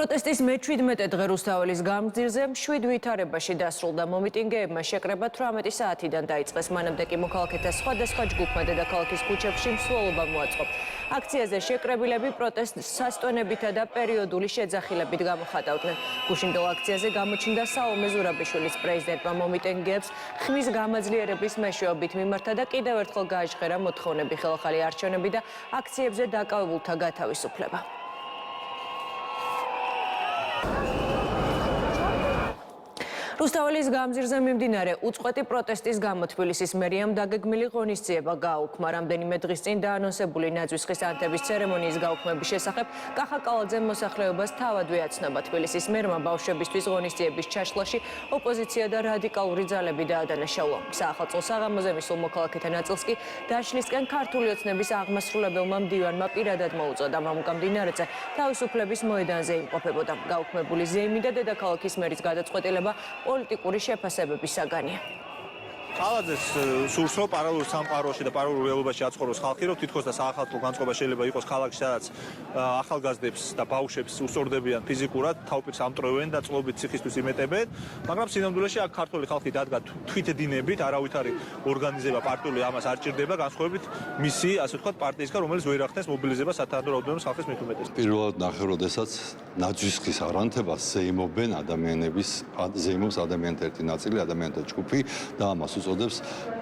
პროტესტის მე-17 დღე რუსთაველის გამზირზე 7 ვითარებაში დასრულდა. მომიტინგეებმა შეკრება 18 საათიდან დაიწყეს. მანამდე კი მოქალაქეთა სხვადასხვა ჯგუფმა დედაქალაქის ქუჩებში მსვლელობა მოაწყო. აქციაზე შეკრებილები პროტესტს სასტვენებითა და პერიოდული შეძახილებით გამოხატავდნენ. გუშინდელ აქციაზე გამოჩნდა საომე ზურაბიშვილის პრეზიდენტმა მომიტინგეებს ხმის გამაძლიერების მეშვეობით მიმართა და კიდევ ერთხელ გააჟღერა მოთხოვნები ხელახალი არჩევნები და აქციებზე დაკავებულთა გათავისუფლება. რუსთაველის გამზირზე მიმდინარე უწყვეტი პროტესტის გამო თბილისის მერიამ დაგეგმილი ღონისძიება გააუქმა. რამდენიმე დღის წინ დაანონსებული ნაძვის ხის ანთების ცერემონიის გაუქმების შესახებ კახა კალაძემ მოსახლეობას თავადვე აცნობა. თბილისის მერმა ბავშვებისთვის ღონისძიების ჩაშლაში ოპოზიცია და რადიკალური ძალები დაადანაშაულა. საახალწლო საღამოზე მისულ მოქალაქეთა ნაწილს კი დაშლისკენ ქართული ოცნების აღმასრულებელმა მდივანმა პირადად მოუწოდა. მამუკამდინარეზე თავისუფლების მოედანზე იმყოფებოდა. გაუქმებული ზეიმი და დედაქალაქის მერის გადაწყვეტილება პოლიტიკური შეფასებების საგანია. კალაძეს სურს რომ პარალელურ სამყაროში და პარალელურ რეალობაში აცხოვროს ხალხი, რომ თითქოს და საახალწლო განწყობა შეიძლება იყოს ქალაქში, სადაც ახალგაზრდებს და ბავშვებს უსწორდებიან ფიზიკურად, თავპირს ამტრევენ და წყლობით ციხისთვის იმეტებენ, მაგრამ სინამდვილეში აქ ქართული ხალხი დადგა თვითედინებით, არავითარი ორგანიზება პარტიული ამას არ ჭირდება, განსხვავებით მისი, ასე ვთქვათ, პარტიისგან, რომელიც ვერ ახდენს მობილიზებას სათანადო რაოდენობის ხალხის მithumetes. პირველად ნახე, როდესაც ნაძვის ხის არანთებას ზეიმობენ ზეიმობს ადამიანთა ერთი ნაწილი, ადამიანთა ჯგუფი და ამას უწოდებს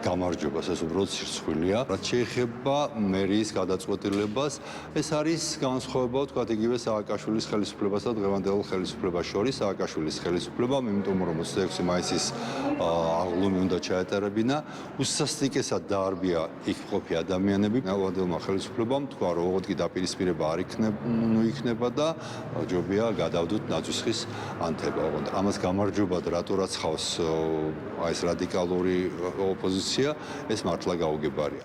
გამარჯვებას. ეს უბრალოდ სირცხვილია. რაც შეეხება მერიის გადაწყვეტილებას, ეს არის განსხვავება, ვთქვათ, იგივე სააკაშვილის ხელისუფლებასა და დღევანდელ ხელისუფლებას შორის. სააკაშვილის ხელისუფლებამ, იმიტომ რომ 26 მაისის აღლუმი უნდა ჩაეტარებინა, უსასტიკესად დაარბია იქ მყოფი ადამიანები. დღევანდელმა ხელისუფლებამ თქვა, რომ ოღონდ კი დაპირისპირება არ იქნება და ჯობია გადავდოთ ნაძვის ხის ანთება. ოღონდ ამას გამარჯვებად რატო რაცხვავს ეს რადიკალური ოპოზიცია, ეს მართლა გაუგებარია.